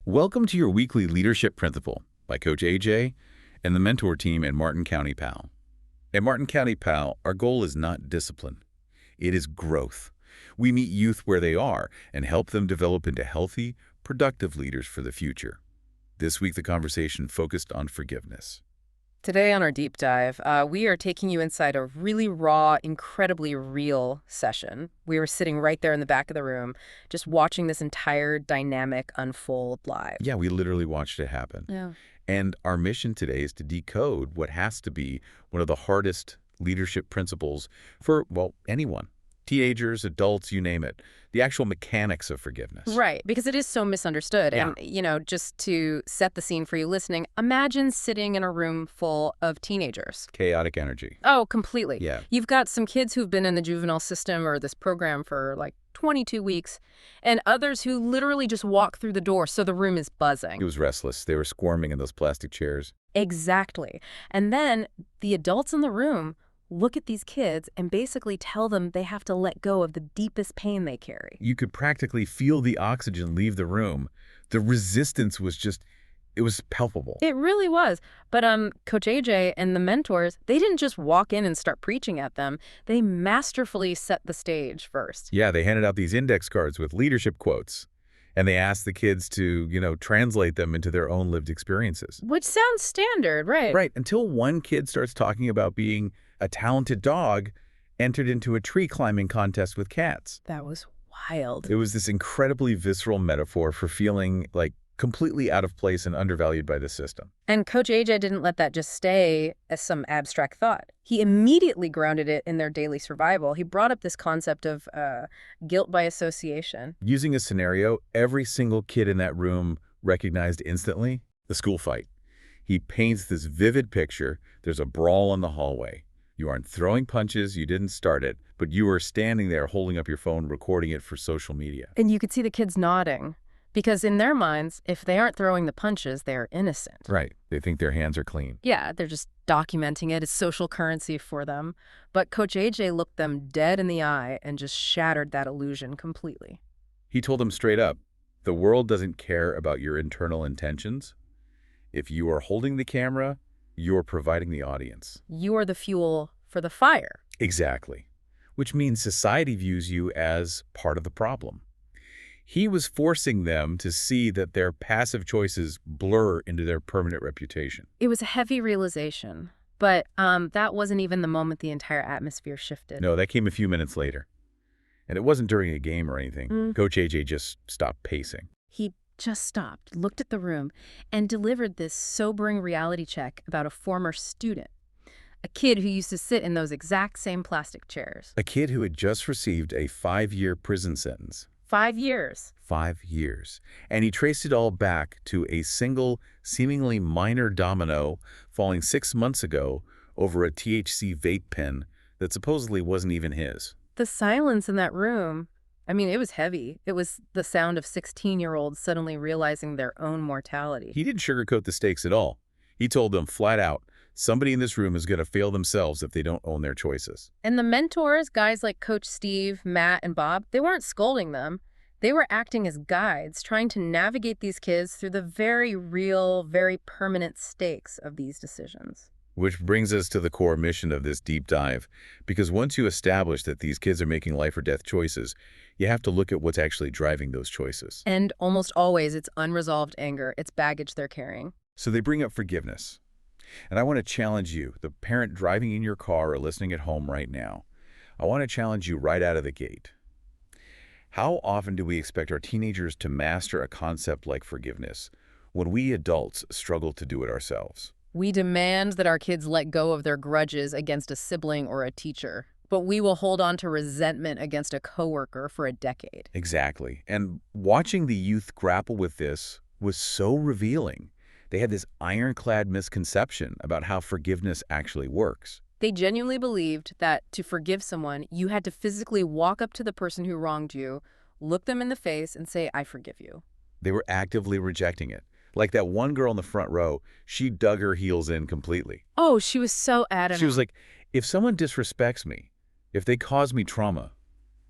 Welcome to your weekly Leadership Principle by Coach AJ and the mentor team at Martin County PAL. At Martin County PAL, our goal is not discipline. It is growth. We meet youth where they are and help them develop into healthy, productive leaders for the future. This week, the conversation focused on forgiveness. Today on our deep dive, we are taking you inside a really raw, incredibly real session. We were sitting right there in the back of the room, just watching this entire dynamic unfold live. Yeah, we literally watched it happen. Yeah. And our mission today is to decode what has to be one of the hardest leadership principles for, well, anyone. Teenagers, adults, you name it. The actual mechanics of forgiveness. Right, because it is so misunderstood. Yeah. And, just to set the scene for you listening, imagine sitting in a room full of teenagers. Chaotic energy. Oh, completely. Yeah. You've got some kids who've been in the juvenile system or this program for like 22 weeks, and others who literally just walk through the door, so the room is buzzing. It was restless. They were squirming in those plastic chairs. Exactly. And then the adults in the room look at these kids and basically tell them they have to let go of the deepest pain they carry. You could practically feel the oxygen leave the room. The resistance was just, it was palpable. It really was. But Coach AJ and the mentors, they didn't just walk in and start preaching at them. They masterfully set the stage first. Yeah, they handed out these index cards with leadership quotes. And they asked the kids to, translate them into their own lived experiences. Which sounds standard, right? Right, until one kid starts talking about being a talented dog entered into a tree climbing contest with cats. That was wild. It was this incredibly visceral metaphor for feeling like completely out of place and undervalued by the system. And Coach AJ didn't let that just stay as some abstract thought. He immediately grounded it in their daily survival. He brought up this concept of guilt by association. Using a scenario every single kid in that room recognized instantly, the school fight. He paints this vivid picture. There's a brawl in the hallway. You aren't throwing punches, you didn't start it, but you were standing there holding up your phone, recording it for social media. And you could see the kids nodding. Because in their minds, if they aren't throwing the punches, they're innocent. Right. They think their hands are clean. Yeah, they're just documenting it. It's social currency for them. But Coach AJ looked them dead in the eye and just shattered that illusion completely. He told them straight up, the world doesn't care about your internal intentions. If you are holding the camera, you're providing the audience. You are the fuel for the fire. Exactly. Which means society views you as part of the problem. He was forcing them to see that their passive choices blur into their permanent reputation. It was a heavy realization, but that wasn't even the moment the entire atmosphere shifted. No, that came a few minutes later. And it wasn't during a game or anything. Coach AJ just stopped pacing. He just stopped, looked at the room, and delivered this sobering reality check about a former student. A kid who used to sit in those exact same plastic chairs. A kid who had just received a 5-year prison sentence. 5 years. 5 years. And he traced it all back to a single, seemingly minor domino falling 6 months ago over a THC vape pen that supposedly wasn't even his. The silence in that room, it was heavy. It was the sound of 16-year-olds suddenly realizing their own mortality. He didn't sugarcoat the stakes at all. He told them flat out, somebody in this room is going to fail themselves if they don't own their choices. And the mentors, guys like Coach Steve, Matt, and Bob, they weren't scolding them. They were acting as guides, trying to navigate these kids through the very real, very permanent stakes of these decisions. Which brings us to the core mission of this deep dive. Because once you establish that these kids are making life or death choices, you have to look at what's actually driving those choices. And almost always it's unresolved anger, it's baggage they're carrying. So they bring up forgiveness. And I want to challenge you, the parent driving in your car or listening at home right now. I want to challenge you right out of the gate. How often do we expect our teenagers to master a concept like forgiveness when we adults struggle to do it ourselves? We demand that our kids let go of their grudges against a sibling or a teacher, but we will hold on to resentment against a coworker for a decade. Exactly. And watching the youth grapple with this was so revealing. They had this ironclad misconception about how forgiveness actually works. They genuinely believed that to forgive someone, you had to physically walk up to the person who wronged you, look them in the face, and say, I forgive you. They were actively rejecting it. Like that one girl in the front row, she dug her heels in completely. Oh, she was so adamant. She was like, if someone disrespects me, if they cause me trauma,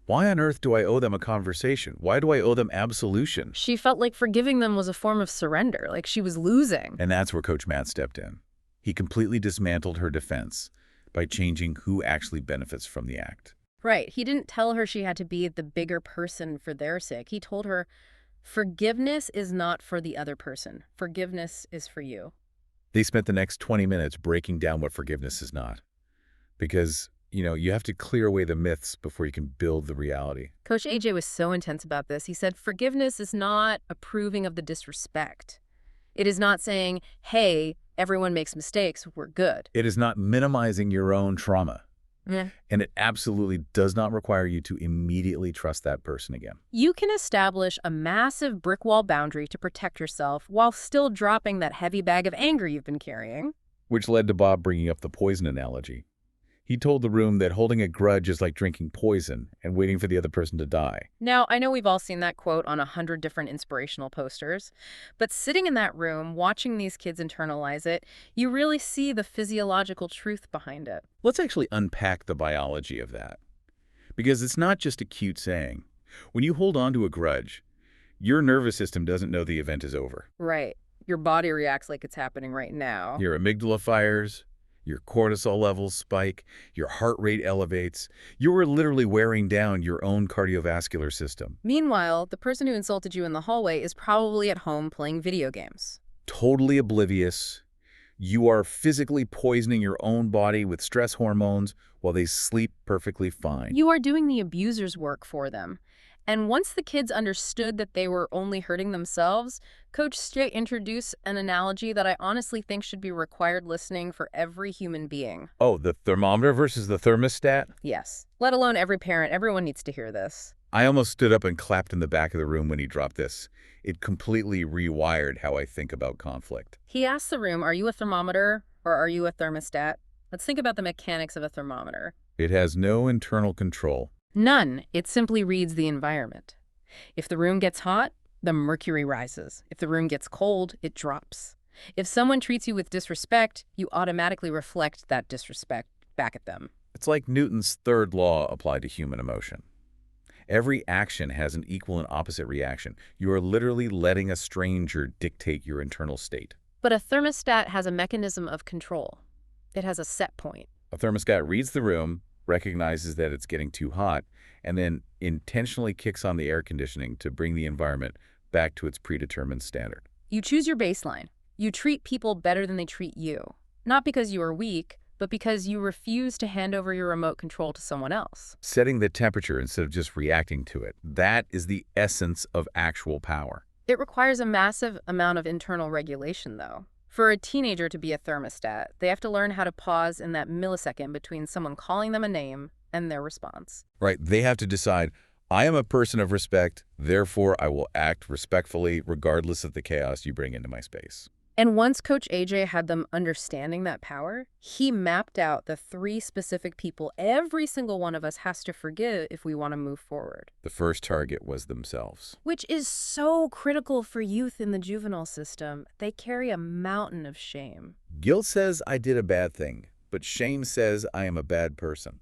Why on earth do I owe them a conversation? Why do I owe them absolution? She felt like forgiving them was a form of surrender, like she was losing. And that's where Coach Matt stepped in. He completely dismantled her defense by changing who actually benefits from the act. Right. He didn't tell her she had to be the bigger person for their sake. He told her, forgiveness is not for the other person. Forgiveness is for you. They spent the next 20 minutes breaking down what forgiveness is not. Because, you have to clear away the myths before you can build the reality. Coach AJ was so intense about this. He said, forgiveness is not approving of the disrespect. It is not saying, hey, everyone makes mistakes, we're good. It is not minimizing your own trauma. Yeah. And it absolutely does not require you to immediately trust that person again. You can establish a massive brick wall boundary to protect yourself while still dropping that heavy bag of anger you've been carrying. Which led to Bob bringing up the poison analogy. He told the room that holding a grudge is like drinking poison and waiting for the other person to die. Now, I know we've all seen that quote on 100 different inspirational posters, but sitting in that room, watching these kids internalize it, you really see the physiological truth behind it. Let's actually unpack the biology of that. Because it's not just a cute saying. When you hold on to a grudge, your nervous system doesn't know the event is over. Right. Your body reacts like it's happening right now. Your amygdala fires, your cortisol levels spike, your heart rate elevates. You are literally wearing down your own cardiovascular system. Meanwhile, the person who insulted you in the hallway is probably at home playing video games. Totally oblivious. You are physically poisoning your own body with stress hormones while they sleep perfectly fine. You are doing the abuser's work for them. And once the kids understood that they were only hurting themselves, Coach Strait introduced an analogy that I honestly think should be required listening for every human being. Oh, the thermometer versus the thermostat? Yes. Let alone every parent. Everyone needs to hear this. I almost stood up and clapped in the back of the room when he dropped this. It completely rewired how I think about conflict. He asked the room, are you a thermometer or are you a thermostat? Let's think about the mechanics of a thermometer. It has no internal control. None. It simply reads the environment. If the room gets hot, the mercury rises. If the room gets cold, it drops. If someone treats you with disrespect, you automatically reflect that disrespect back at them. It's like Newton's third law applied to human emotion. Every action has an equal and opposite reaction. You are literally letting a stranger dictate your internal state. But a thermostat has a mechanism of control. It has a set point. A thermostat reads the room, recognizes that it's getting too hot, and then intentionally kicks on the air conditioning to bring the environment back to its predetermined standard. You choose your baseline. You treat people better than they treat you. Not because you are weak, but because you refuse to hand over your remote control to someone else. Setting the temperature instead of just reacting to it. That is the essence of actual power. It requires a massive amount of internal regulation, though. For a teenager to be a thermostat, they have to learn how to pause in that millisecond between someone calling them a name and their response. Right. They have to decide, I am a person of respect, therefore I will act respectfully regardless of the chaos you bring into my space. And once Coach AJ had them understanding that power, he mapped out the 3 specific people every single one of us has to forgive if we want to move forward. The first target was themselves. Which is so critical for youth in the juvenile system. They carry a mountain of shame. Guilt says I did a bad thing, but shame says I am a bad person.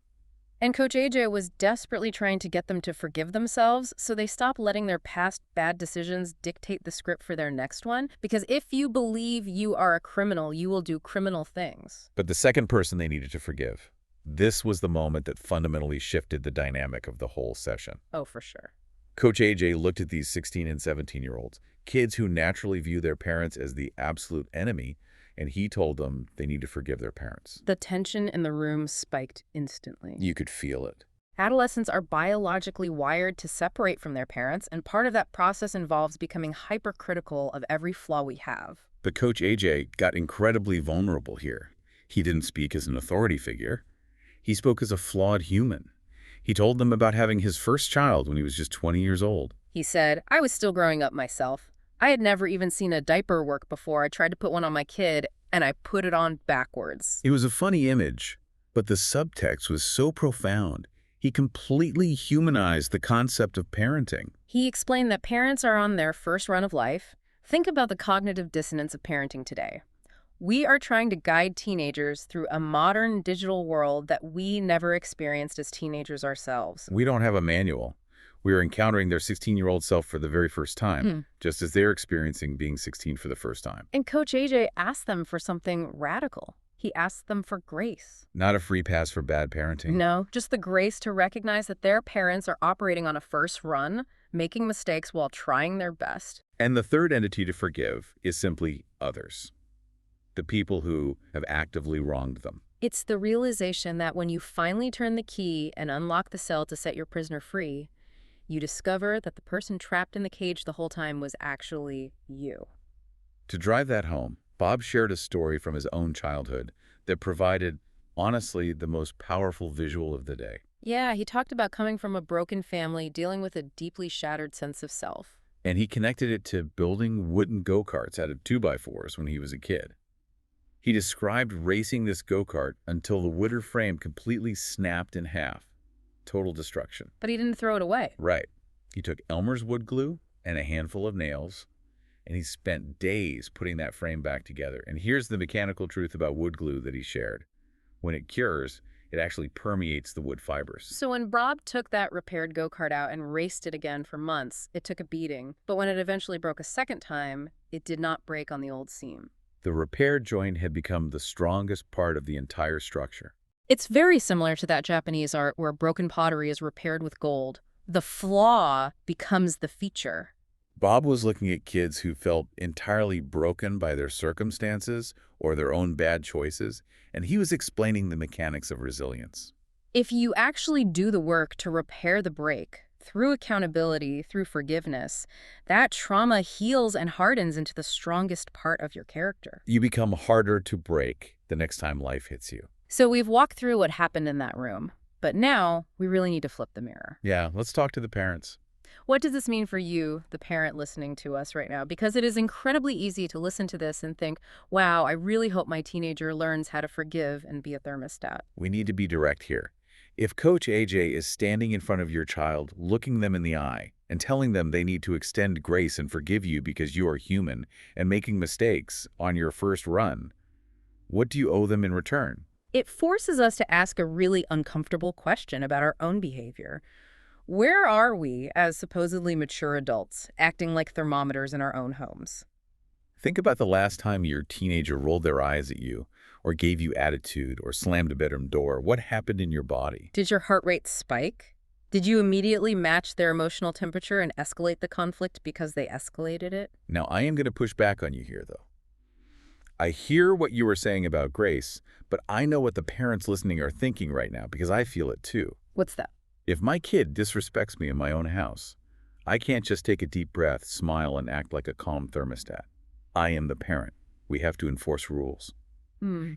And Coach AJ was desperately trying to get them to forgive themselves so they stop letting their past bad decisions dictate the script for their next one. Because if you believe you are a criminal, you will do criminal things. But the second person they needed to forgive, this was the moment that fundamentally shifted the dynamic of the whole session. Oh, for sure. Coach AJ looked at these 16 and 17-year-olds, kids who naturally view their parents as the absolute enemy, and he told them they need to forgive their parents. The tension in the room spiked instantly. You could feel it. Adolescents are biologically wired to separate from their parents, and part of that process involves becoming hypercritical of every flaw we have. But Coach AJ got incredibly vulnerable here. He didn't speak as an authority figure. He spoke as a flawed human. He told them about having his first child when he was just 20 years old. He said, I was still growing up myself. I had never even seen a diaper work before. I tried to put one on my kid, and I put it on backwards. It was a funny image, but the subtext was so profound. He completely humanized the concept of parenting. He explained that parents are on their first run of life. Think about the cognitive dissonance of parenting today. We are trying to guide teenagers through a modern digital world that we never experienced as teenagers ourselves. We don't have a manual. We are encountering their 16-year-old self for the very first time, Hmm. just as they're experiencing being 16 for the first time. And Coach AJ asked them for something radical. He asked them for grace. Not a free pass for bad parenting. No, just the grace to recognize that their parents are operating on a first run, making mistakes while trying their best. And the third entity to forgive is simply others, the people who have actively wronged them. It's the realization that when you finally turn the key and unlock the cell to set your prisoner free, you discover that the person trapped in the cage the whole time was actually you. To drive that home, Bob shared a story from his own childhood that provided, honestly, the most powerful visual of the day. Yeah, he talked about coming from a broken family, dealing with a deeply shattered sense of self. And he connected it to building wooden go-karts out of 2x4s when he was a kid. He described racing this go-kart until the wooden frame completely snapped in half. Total destruction. But he didn't throw it away. Right. He took Elmer's wood glue and a handful of nails, and he spent days putting that frame back together. And here's the mechanical truth about wood glue that he shared. When it cures, it actually permeates the wood fibers. So when Bob took that repaired go-kart out and raced it again for months, it took a beating. But when it eventually broke a second time, it did not break on the old seam. The repaired joint had become the strongest part of the entire structure. It's very similar to that Japanese art where broken pottery is repaired with gold. The flaw becomes the feature. Bob was looking at kids who felt entirely broken by their circumstances or their own bad choices, and he was explaining the mechanics of resilience. If you actually do the work to repair the break, through accountability, through forgiveness, that trauma heals and hardens into the strongest part of your character. You become harder to break the next time life hits you. So we've walked through what happened in that room, but now we really need to flip the mirror. Yeah, let's talk to the parents. What does this mean for you, the parent listening to us right now? Because it is incredibly easy to listen to this and think, wow, I really hope my teenager learns how to forgive and be a thermostat. We need to be direct here. If Coach AJ is standing in front of your child, looking them in the eye, and telling them they need to extend grace and forgive you because you are human and making mistakes on your first run, what do you owe them in return? It forces us to ask a really uncomfortable question about our own behavior. Where are we as supposedly mature adults, acting like thermometers in our own homes? Think about the last time your teenager rolled their eyes at you, or gave you attitude, or slammed a bedroom door. What happened in your body? Did your heart rate spike? Did you immediately match their emotional temperature and escalate the conflict because they escalated it? Now, I am going to push back on you here, though. I hear what you were saying about grace, but I know what the parents listening are thinking right now because I feel it too. What's that? If my kid disrespects me in my own house, I can't just take a deep breath, smile, and act like a calm thermostat. I am the parent. We have to enforce rules.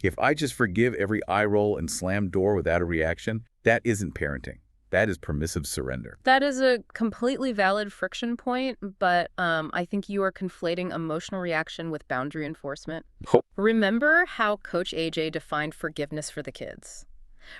If I just forgive every eye roll and slam door without a reaction, that isn't parenting. That is permissive surrender. That is a completely valid friction point, but I think you are conflating emotional reaction with boundary enforcement. Oh. Remember how Coach AJ defined forgiveness for the kids?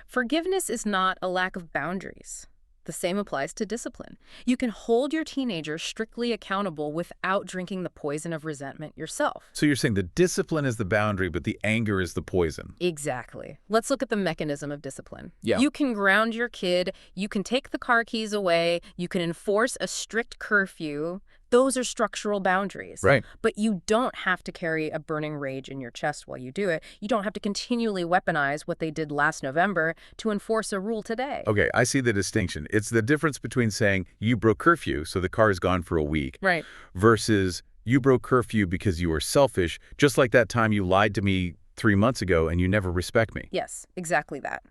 Forgiveness is not a lack of boundaries. The same applies to discipline. You can hold your teenager strictly accountable without drinking the poison of resentment yourself. So you're saying the discipline is the boundary, but the anger is the poison. Exactly. Let's look at the mechanism of discipline. Yeah. You can ground your kid, you can take the car keys away, you can enforce a strict curfew. Those are structural boundaries. Right. But you don't have to carry a burning rage in your chest while you do it. You don't have to continually weaponize what they did last November to enforce a rule today. Okay, I see the distinction. It's the difference between saying you broke curfew, so the car is gone for a week, Right. versus you broke curfew because you were selfish, just like that time you lied to me 3 months ago and you never respect me. Yes, exactly that.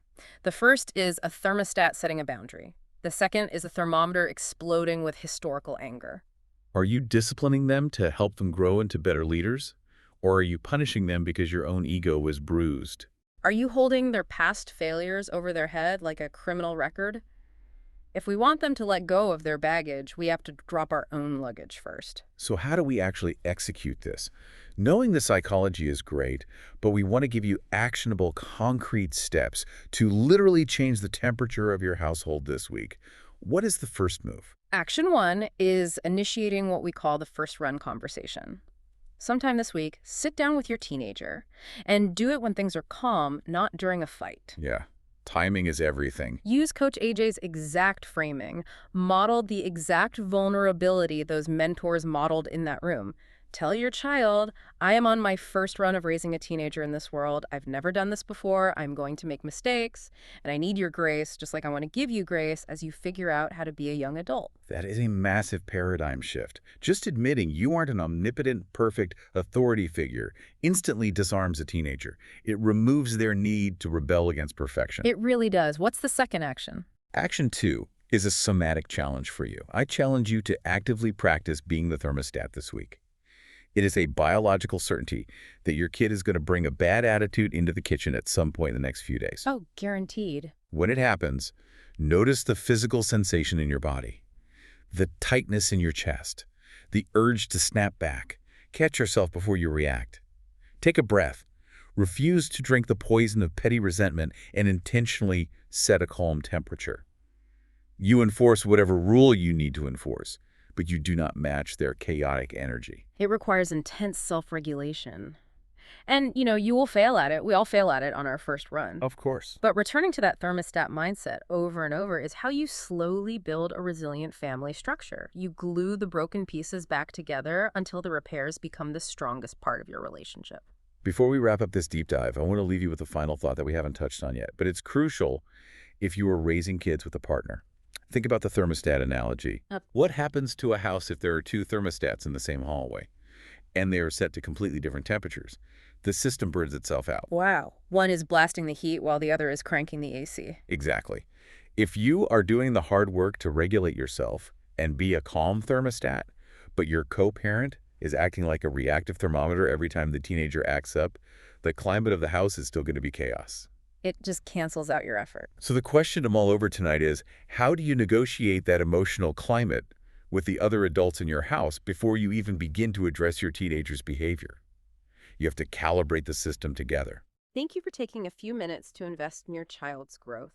The first is a thermostat setting a boundary. The second is a thermometer exploding with historical anger. Are you disciplining them to help them grow into better leaders? Or are you punishing them because your own ego was bruised? Are you holding their past failures over their head like a criminal record? If we want them to let go of their baggage, we have to drop our own luggage first. So how do we actually execute this? Knowing the psychology is great, but we want to give you actionable, concrete steps to literally change the temperature of your household this week. What is the first move? Action 1 is initiating what we call the first run conversation. Sometime this week, sit down with your teenager and do it when things are calm, not during a fight. Yeah. Timing is everything. Use Coach AJ's exact framing, model the exact vulnerability those mentors modeled in that room. Tell your child, I am on my first run of raising a teenager in this world. I've never done this before. I'm going to make mistakes, and I need your grace, just like I want to give you grace as you figure out how to be a young adult. That is a massive paradigm shift. Just admitting you aren't an omnipotent, perfect authority figure instantly disarms a teenager. It removes their need to rebel against perfection. It really does. What's the second action? Action 2 is a somatic challenge for you. I challenge you to actively practice being the thermostat this week. It is a biological certainty that your kid is going to bring a bad attitude into the kitchen at some point in the next few days. Oh, guaranteed. When it happens, notice the physical sensation in your body, the tightness in your chest, the urge to snap back. Catch yourself before you react. Take a breath. Refuse to drink the poison of petty resentment and intentionally set a calm temperature. You enforce whatever rule you need to enforce, but you do not match their chaotic energy. It requires intense self-regulation. And, you will fail at it. We all fail at it on our first run. Of course. But returning to that thermostat mindset over and over is how you slowly build a resilient family structure. You glue the broken pieces back together until the repairs become the strongest part of your relationship. Before we wrap up this deep dive, I want to leave you with a final thought that we haven't touched on yet, but it's crucial if you are raising kids with a partner. Think about the thermostat analogy. What happens to a house if there are two thermostats in the same hallway and they are set to completely different temperatures? The system burns itself out. Wow. One is blasting the heat while the other is cranking the AC. Exactly. If you are doing the hard work to regulate yourself and be a calm thermostat, but your co-parent is acting like a reactive thermometer every time the teenager acts up, the climate of the house is still going to be chaos. It just cancels out your effort. So the question to mull over tonight is, how do you negotiate that emotional climate with the other adults in your house before you even begin to address your teenager's behavior? You have to calibrate the system together. Thank you for taking a few minutes to invest in your child's growth.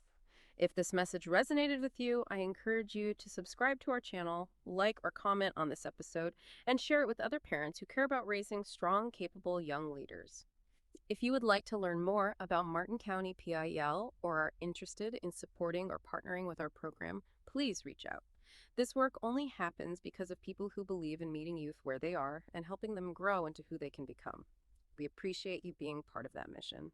If this message resonated with you, I encourage you to subscribe to our channel, like or comment on this episode, and share it with other parents who care about raising strong, capable young leaders. If you would like to learn more about Martin County PIL or are interested in supporting or partnering with our program, please reach out. This work only happens because of people who believe in meeting youth where they are and helping them grow into who they can become. We appreciate you being part of that mission.